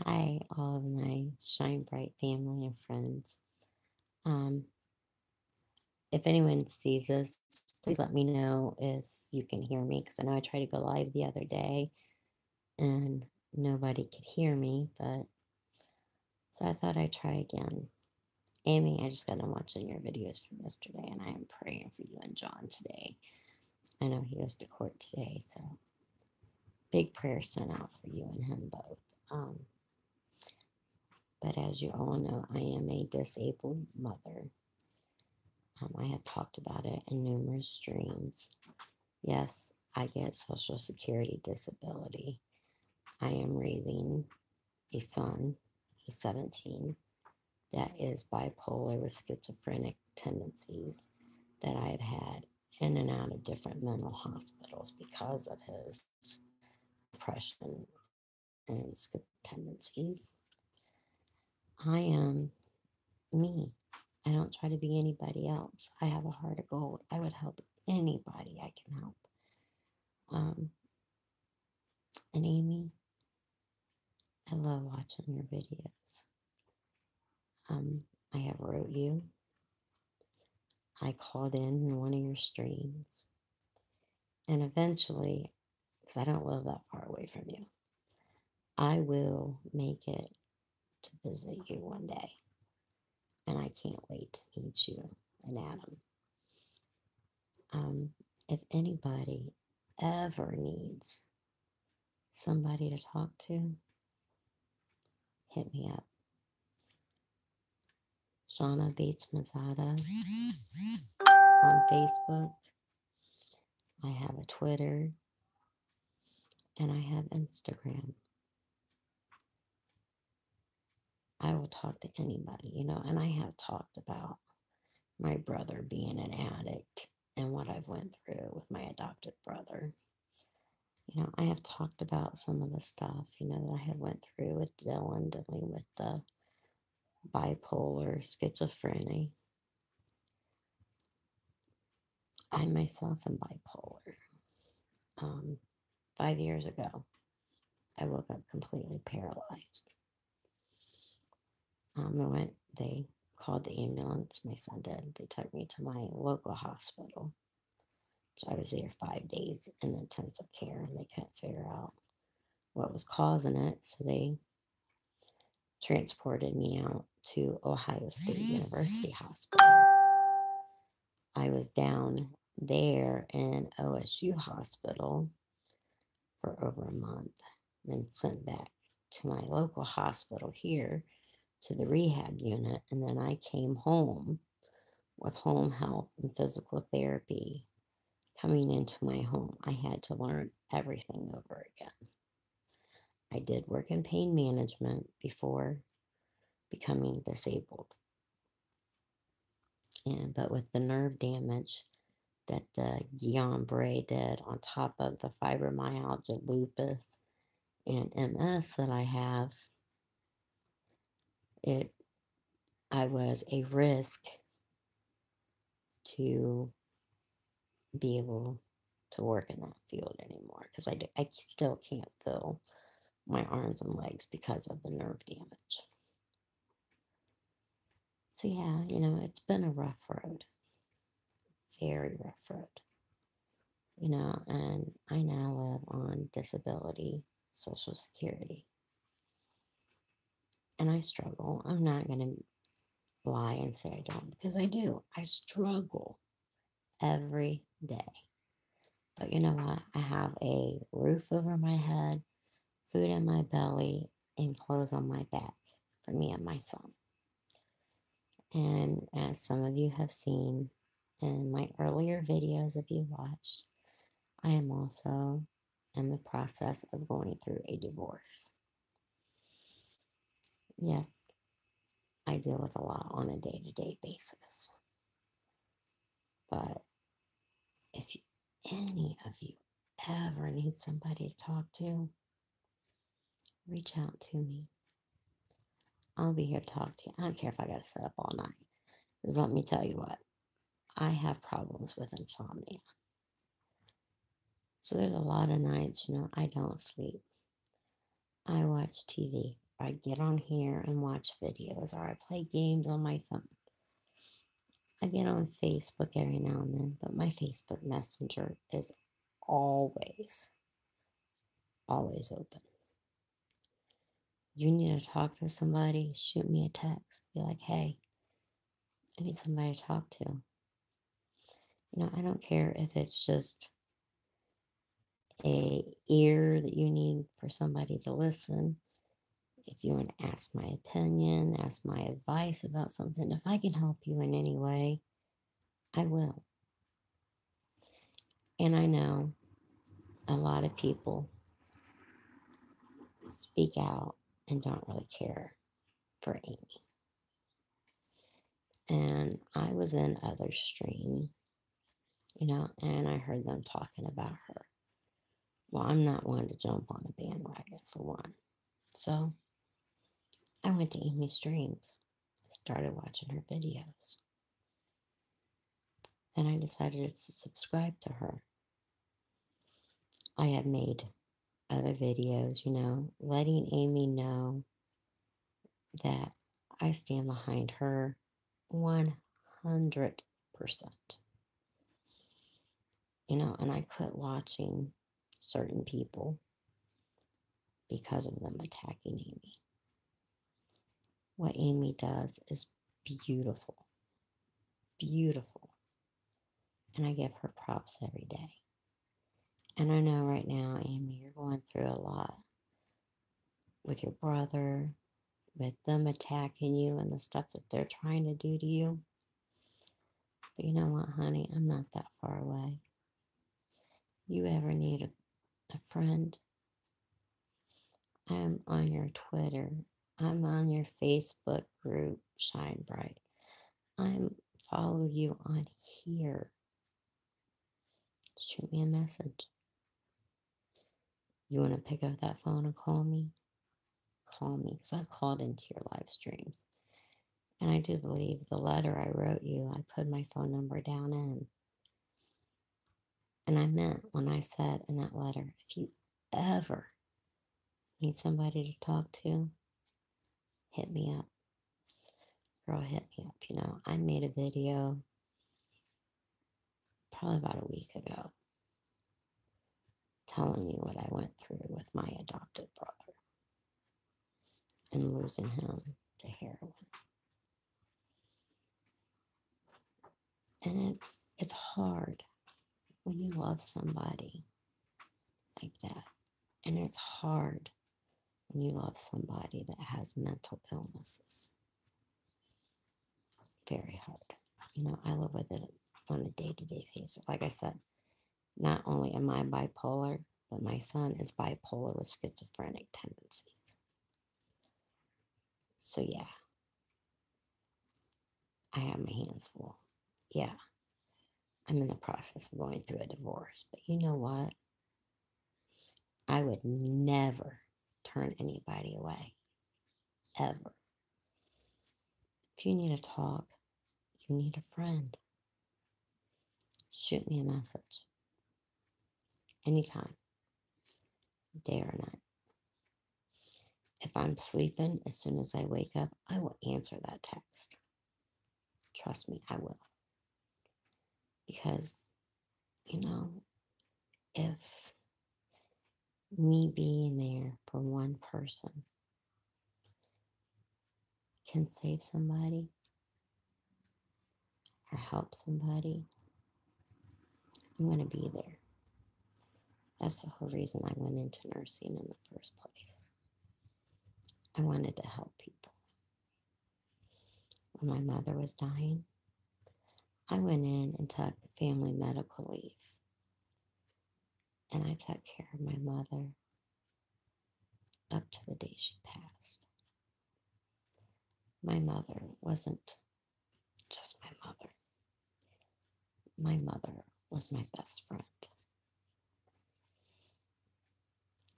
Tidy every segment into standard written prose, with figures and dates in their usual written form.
Hi, all of my Shine Bright family and friends. Um, if anyone sees this, please let me know if you can hear me because I know I tried to go live the other day and nobody could hear me, but so I thought I'd try again. Amy, I just got done watching your videos from yesterday and I am praying for you and John today. I know he goes to court today, so big prayer sent out for you and him both. Um, but as you all know, I am a disabled mother. I have talked about it in numerous streams. Yes, I get Social Security disability. I am raising a son, he's 17, that is bipolar with schizophrenic tendencies that I've had in and out of different mental hospitals because of his depression and schiz tendencies. I am me. I don't try to be anybody else. I have a heart of gold. I would help anybody I can help. Um, and Amy, I love watching your videos. I have wrote you. I called in one of your streams. And eventually, because I don't live that far away from you, I will make it to visit you one day. And I can't wait to meet you and Adam. Um, if anybody ever needs somebody to talk to, hit me up. Shauna Bates-Mazzotta on Facebook. I have a Twitter and I have Instagram. I will talk to anybody, and I have talked about my brother being an addict and what I've went through with my adopted brother. I have talked about some of the stuff, that I have went through with Dylan dealing with the bipolar schizophrenia. I myself am bipolar. 5 years ago, I woke up completely paralyzed. They called the ambulance, my son did. They took me to my local hospital. I was there 5 days in intensive care and they couldn't figure out what was causing it. So they transported me out to Ohio State University Hospital. I was down there in OSU Hospital for over a month, then sent back to my local hospital here to the rehab unit. And then I came home with home health and physical therapy coming into my home. I had to learn everything over again. I did work in pain management before becoming disabled. But with the nerve damage that the Guillain-Barré did on top of the fibromyalgia, lupus, and MS that I have, it I was a risk to be able to work in that field anymore because I still can't feel my arms and legs because of the nerve damage. So, yeah, it's been a rough road, very rough road, and I now live on disability, Social Security. And I struggle. I'm not going to lie and say I don't because I do. I struggle every day. But you know what? I have a roof over my head, food in my belly, and clothes on my back for me and my son. And as some of you have seen in my earlier videos, if you watched, I am also in the process of going through a divorce. Yes, I deal with a lot on a day-to-day basis. But if any of you ever need somebody to talk to, reach out to me. I'll be here to talk to you. I don't care if I got to sit up all night. Because let me tell you what, I have problems with insomnia. So there's a lot of nights, I don't sleep. I watch TV I get on here and watch videos, or I play games on my phone. I get on Facebook every now and then, but my Facebook Messenger is always, always open. You need to talk to somebody, shoot me a text. Be like, hey, I need somebody to talk to. I don't care if it's just a ear that you need for somebody to listen. If you want to ask my opinion, ask my advice about something, if I can help you in any way, I will. And I know a lot of people speak out and don't really care for Amy. And I was in other stream, and I heard them talking about her. Well, I'm not one to jump on the bandwagon for one. So I went to Amy's streams, started watching her videos. Then I decided to subscribe to her. I have made other videos, letting Amy know that I stand behind her 100%. And I quit watching certain people because of them attacking Amy. What Amy does is beautiful, beautiful. And I give her props every day. And I know right now, Amy, you're going through a lot with your brother, with them attacking you and the stuff that they're trying to do to you. But you know what, honey? I'm not that far away. You ever need a friend? I'm on your Twitter. I'm on your Facebook group, Shine Bright. I'm follow you on here. Shoot me a message. You want to pick up that phone and call me? Call me, because I called into your live streams. And I do believe the letter I wrote you, I put my phone number down in. And I meant when I said in that letter, if you ever need somebody to talk to, hit me up. Girl, hit me up. I made a video probably about a week ago telling you what I went through with my adopted brother and losing him to heroin. And it's hard when you love somebody like that. And it's hard when you love somebody that has mental illnesses. Very hard. I live with it on a day-to-day basis. Like I said, not only am I bipolar, but my son is bipolar with schizophrenic tendencies. So yeah, I have my hands full. Yeah, I'm in the process of going through a divorce. But you know what? I would never turn anybody away. Ever. If you need to talk, you need a friend, shoot me a message. Anytime, day or night. If I'm sleeping, as soon as I wake up, I will answer that text. Trust me, I will. Because, if me being there for one person can save somebody or help somebody, I'm going to be there. That's the whole reason I went into nursing in the first place. I wanted to help people. When my mother was dying, I went in and took family medical leave. And I took care of my mother up to the day she passed. My mother wasn't just my mother. My mother was my best friend.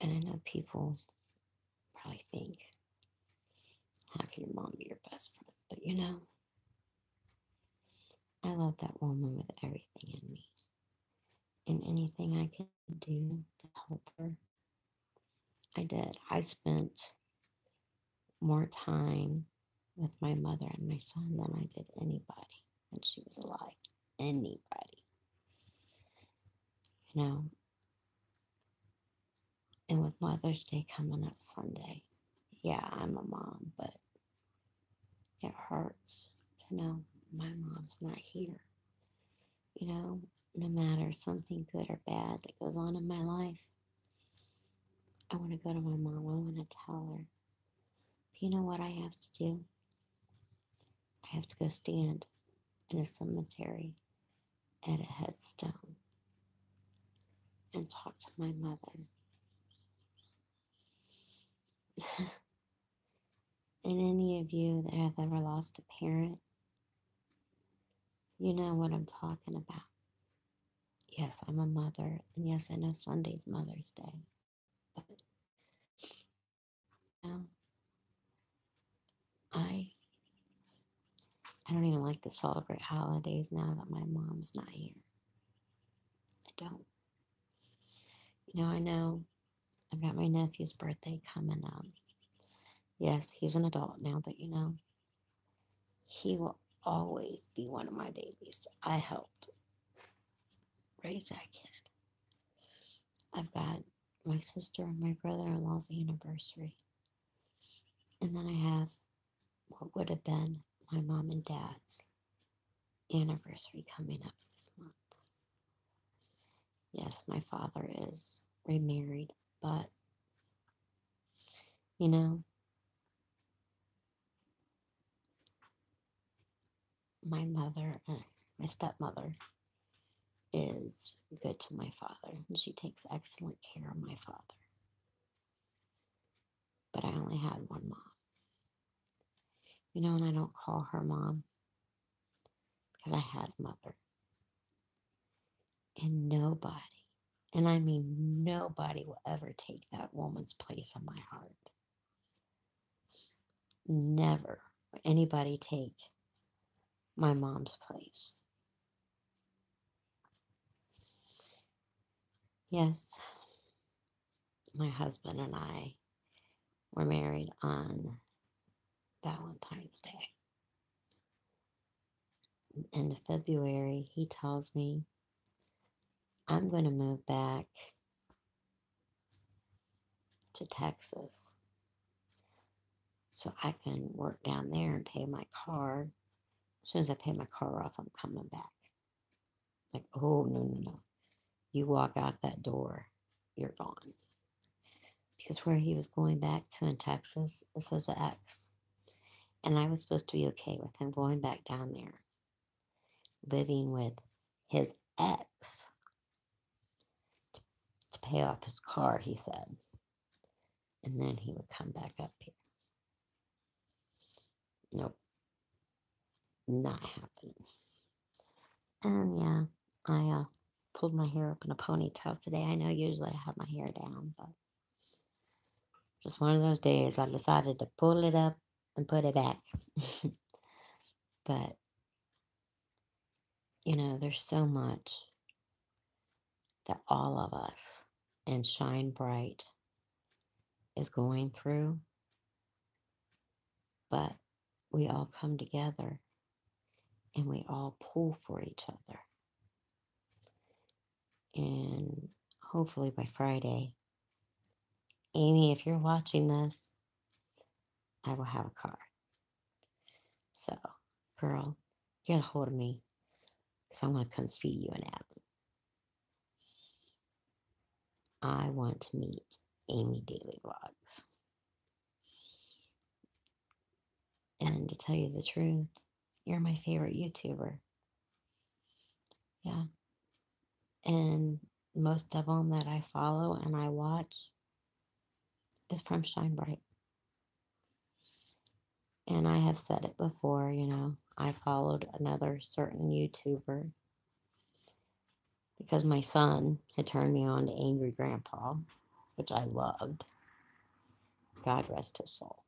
And I know people probably think, how can your mom be your best friend? But I love that woman with everything in me. And anything I could do to help her, I did. I spent more time with my mother and my son than I did anybody when she was alive. Anybody. You know, and with Mother's Day coming up Sunday, yeah, I'm a mom, but it hurts to know my mom's not here. You know, no matter something good or bad that goes on in my life, I want to go to my mom. I want to tell her. But you know what I have to do? I have to go stand in a cemetery at a headstone and talk to my mother. And any of you that have ever lost a parent, you know what I'm talking about. Yes, I'm a mother, and yes, I know Sunday's Mother's Day, but you know, I I don't even like to celebrate holidays now that my mom's not here. I don't. I know I've got my nephew's birthday coming up. Yes, he's an adult now, but he will always be one of my babies. I helped raise that kid. I've got my sister and my brother-in-law's anniversary. And then I have what would have been my mom and dad's anniversary coming up this month. Yes, my father is remarried, but you know, my mother, my stepmother, is good to my father, and she takes excellent care of my father. But I only had one mom. And I don't call her mom because I had a mother. And nobody, and I mean nobody, will ever take that woman's place in my heart. Never will anybody take my mom's place. Yes, my husband and I were married on Valentine's Day. In February, he tells me, I'm going to move back to Texas so I can work down there and pay my car. As soon as I pay my car off, I'm coming back. Like, oh, no. You walk out that door, you're gone. Because where he was going back to in Texas, this was an ex. And I was supposed to be okay with him going back down there, living with his ex to pay off his car, he said. And then he would come back up here. Nope, not happening. And yeah, I pulled my hair up in a ponytail today. I know usually I have my hair down, but just one of those days I decided to pull it up and put it back. But, there's so much that all of us and Shine Bright is going through, but we all come together and we all pull for each other. And hopefully by Friday, Amy, if you're watching this, I will have a car. So, girl, get a hold of me because I want to come see you in Adam. I want to meet Amy Daily Vlogs. And to tell you the truth, you're my favorite YouTuber. Yeah. And most of them that I follow and I watch is from Shine Bright. And I have said it before, I followed another certain YouTuber because my son had turned me on to Angry Grandpa, which I loved. God rest his soul.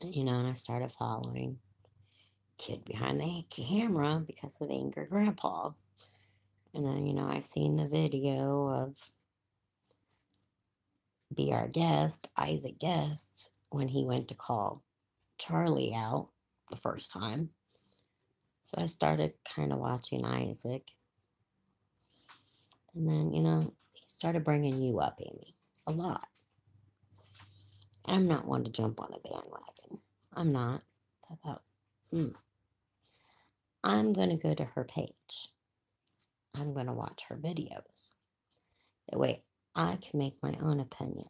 And I started following Kid Behind the Camera because of Angry Grandpa. And then, I seen the video of Be Our Guest, Isaac Guest, when he went to call Charlie out the first time. So I started kind of watching Isaac. And then, he started bringing you up, Amy, a lot. I'm not one to jump on a bandwagon. I'm not. I thought, I'm going to go to her page. I'm going to watch her videos. That way I can make my own opinion.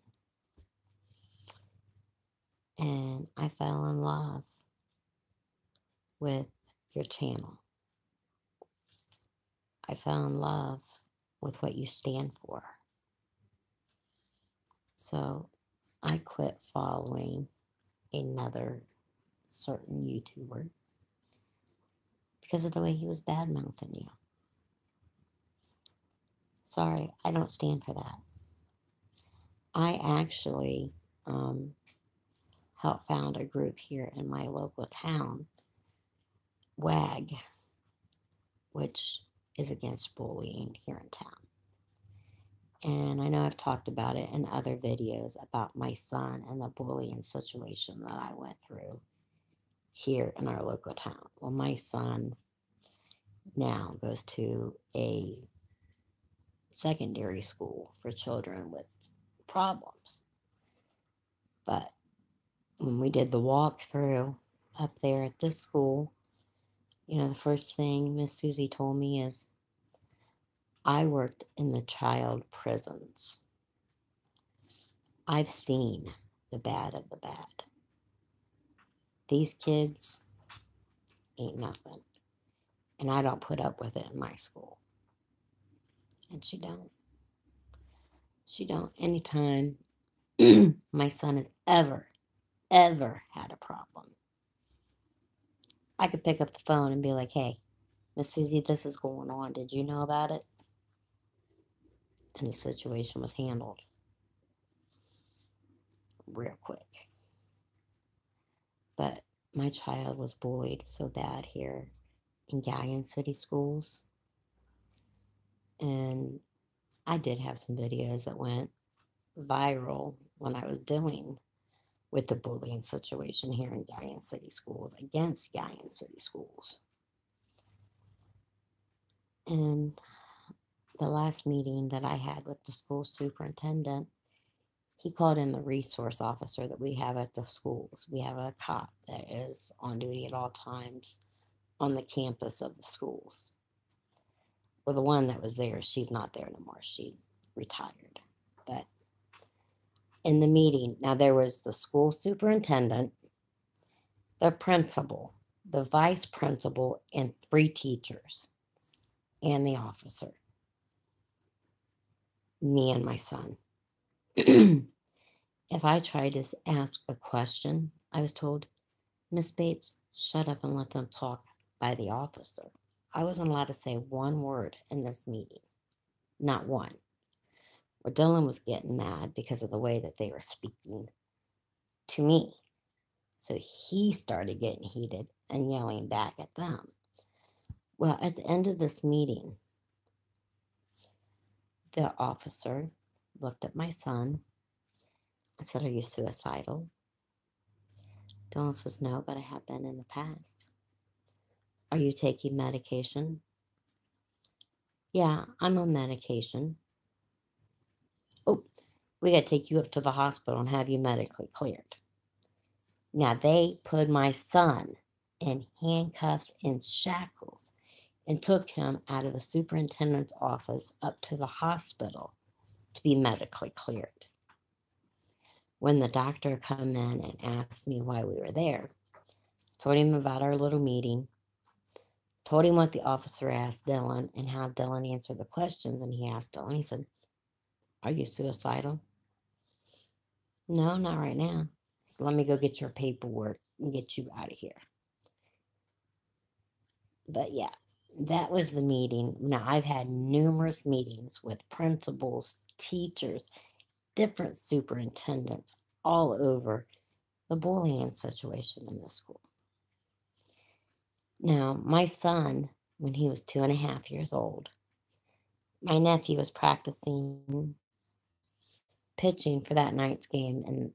And I fell in love with your channel. I fell in love with what you stand for. So I quit following another certain YouTuber because of the way he was bad mouthing you. Sorry, I don't stand for that. I actually helped found a group here in my local town, WAG, which is against bullying here in town. And I know I've talked about it in other videos about my son and the bullying situation that I went through here in our local town. Well, my son now goes to a secondary school for children with problems. But when we did the walkthrough up there at this school, the first thing Miss Susie told me is, I worked in the child prisons. I've seen the bad of the bad. These kids ain't nothing. And I don't put up with it in my school. And she don't. She don't. Anytime my son has ever had a problem, I could pick up the phone and be like, hey, Miss Susie, this is going on. Did you know about it? And the situation was handled real quick. But my child was bullied so bad here in Gallion City schools. And I did have some videos that went viral when I was dealing with the bullying situation here in Gallion City schools, against Gallion City schools. And the last meeting that I had with the school superintendent, he called in the resource officer that we have at the schools. We have a cop that is on duty at all times on the campus of the schools. Well, the one that was there, she's not there no more. She retired. But in the meeting, now there was the school superintendent, the principal, the vice principal, and 3 teachers, and the officer. Me and my son. If I tried to ask a question, I was told, Miss Bates, shut up and let them talk by the officer. I wasn't allowed to say one word in this meeting. Not one. Well, Dylan was getting mad because of the way that they were speaking to me. So he started getting heated and yelling back at them. Well, at the end of this meeting, the officer looked at my son. I said, are you suicidal? Dylan says, no, but I have been in the past. Are you taking medication? Yeah, I'm on medication. Oh, we got to take you up to the hospital and have you medically cleared. Now, they put my son in handcuffs and shackles and took him out of the superintendent's office up to the hospital to be medically cleared. When the doctor come in and asked me why we were there, told him about our little meeting, told him what the officer asked Dylan and how Dylan answered the questions, and he asked Dylan, he said, are you suicidal? No, not right now. So let me go get your paperwork and get you out of here. But yeah, that was the meeting. Now, I've had numerous meetings with principals, teachers, different superintendents all over the bullying situation in the school. Now, my son, when he was 2.5 years old, my nephew was practicing pitching for that night's game, and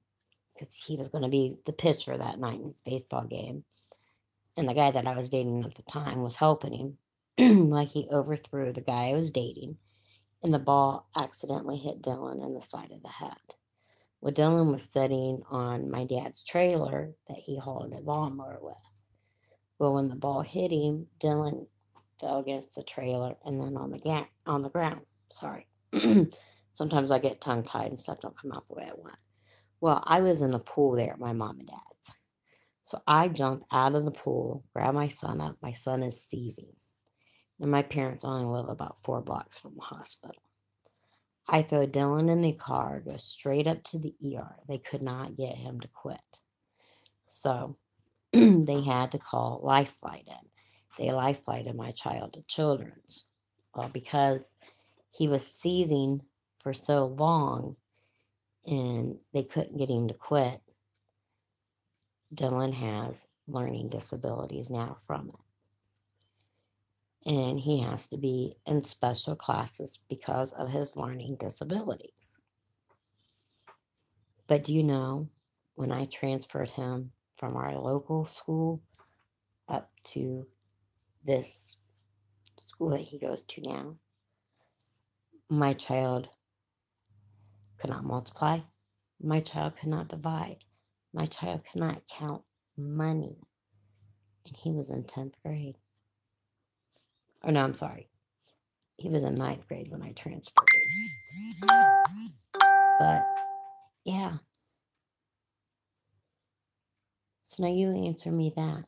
because he was going to be the pitcher that night in his baseball game. And the guy that I was dating at the time was helping him. Like he overthrew the guy I was dating, and the ball accidentally hit Dylan in the side of the head. Well, Dylan was sitting on my dad's trailer that he hauled a lawnmower with. Well, when the ball hit him, Dylan fell against the trailer and then on the ground. Sorry. Sometimes I get tongue tied and stuff don't come out the way I want. Well, I was in the pool there at my mom and dad's. So I jump out of the pool, grab my son up. My son is seizing. And my parents only live about 4 blocks from the hospital. I throw Dylan in the car, go straight up to the ER. They could not get him to quit. So they had to call Life Flight in. They life flighted my child to Children's. Well, because he was seizing for so long and they couldn't get him to quit, Dylan has learning disabilities now from it. And he has to be in special classes because of his learning disabilities. But do you know, when I transferred him from our local school up to this school that he goes to now, my child could not multiply. My child could not divide. My child could not count money. And he was in 10th grade. Oh, no, I'm sorry. He was in 9th grade when I transferred him. But, yeah. So now you answer me that.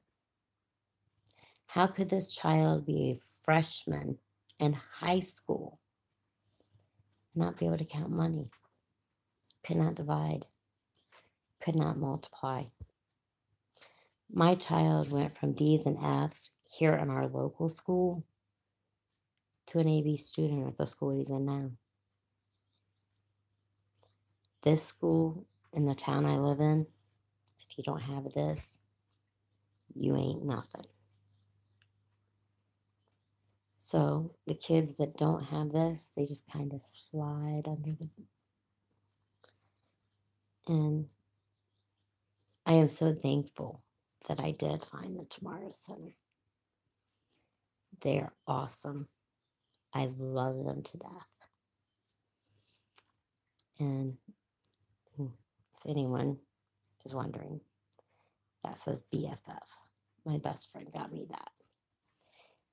How could this child be a freshman in high school and not be able to count money? Could not divide. Could not multiply. My child went from D's and F's here in our local school to an AB student at the school he's in now. This school in the town I live in, if you don't have this, you ain't nothing. So the kids that don't have this, they just kind of slide under the... And I am so thankful that I did find the Tomorrow Center. They're awesome. I love them to death. And if anyone is wondering, that says BFF. My best friend got me that.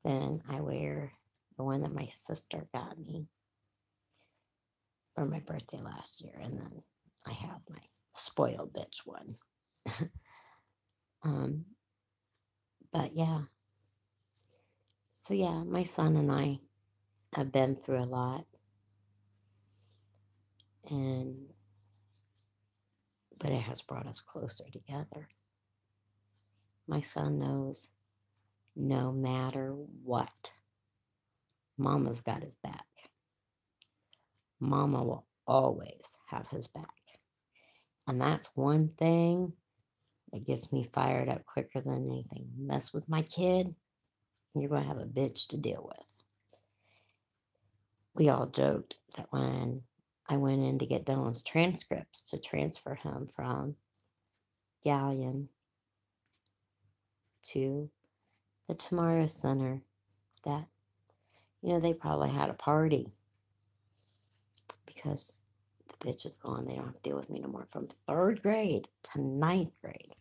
Then I wear the one that my sister got me for my birthday last year. And then I have my spoiled bitch one. But yeah. So yeah, my son and I have been through a lot. But it has brought us closer together. My son knows no matter what, Mama's got his back. Mama will always have his back. And that's one thing that gets me fired up quicker than anything. Mess with my kid, you're going to have a bitch to deal with. We all joked that when I went in to get Dylan's transcripts to transfer him from Galleon to the Tomorrow Center, that, they probably had a party because the bitch is gone. They don't have to deal with me no more. From 3rd grade to 9th grade,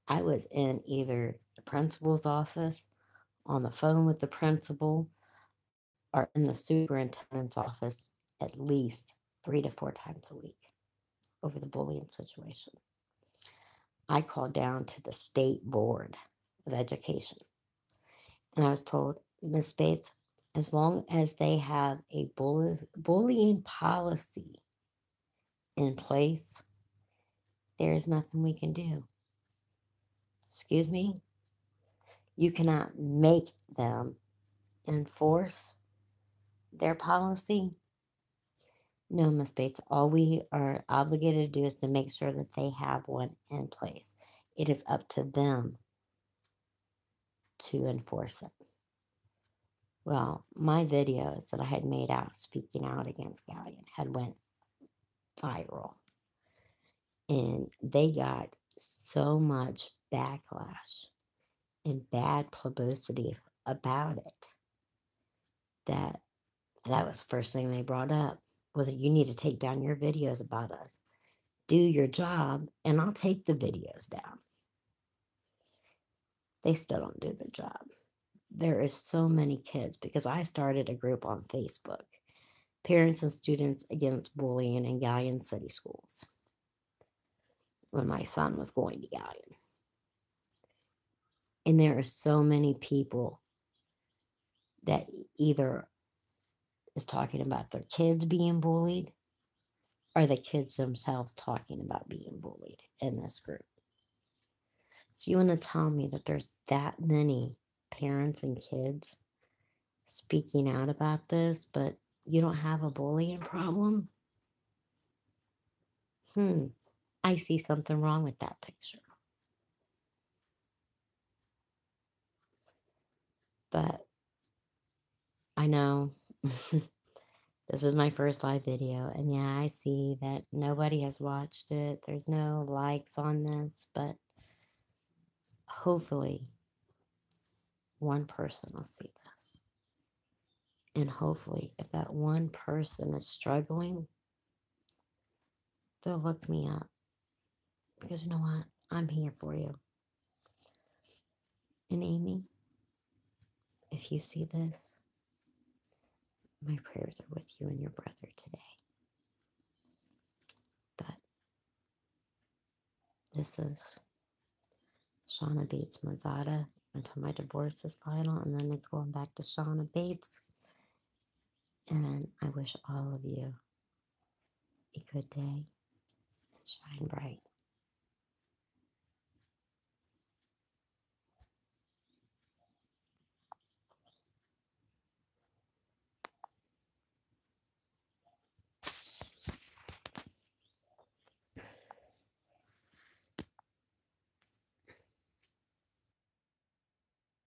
I was in either the principal's office, on the phone with the principal, or in the superintendent's office at least 3 to 4 times a week over the bullying situation. I called down to the state board of education, and I was told, Miss Bates, as long as they have a bullying policy in place, there's nothing we can do. Excuse me? You cannot make them enforce their policy? No, Miss Bates, all we are obligated to do is to make sure that they have one in place. It is up to them to enforce it. Well, my videos that I had made out speaking out against Galleon had went viral. And they got so much backlash and bad publicity about it that that was the first thing they brought up was that you need to take down your videos about us. Do your job, and I'll take the videos down. They still don't do the job. There is so many kids because I started a group on Facebook, Parents and Students Against Bullying in Gallion City Schools, when my son was going to Gallion. And there are so many people that either is talking about their kids being bullied or the kids themselves talking about being bullied in this group. So you want to tell me that there's that many parents and kids speaking out about this, but you don't have a bullying problem? I see something wrong with that picture. But I know this is my first live video, and yeah, I see that nobody has watched it. There's no likes on this, but hopefully one person will see this. And hopefully, if that one person is struggling, they'll look me up. Because you know what? I'm here for you. And Amy, if you see this, my prayers are with you and your brother today. But this is Shauna Bates-Mazzotta until my divorce is final, and then it's going back to Shauna Bates. And I wish all of you a good day and shine bright.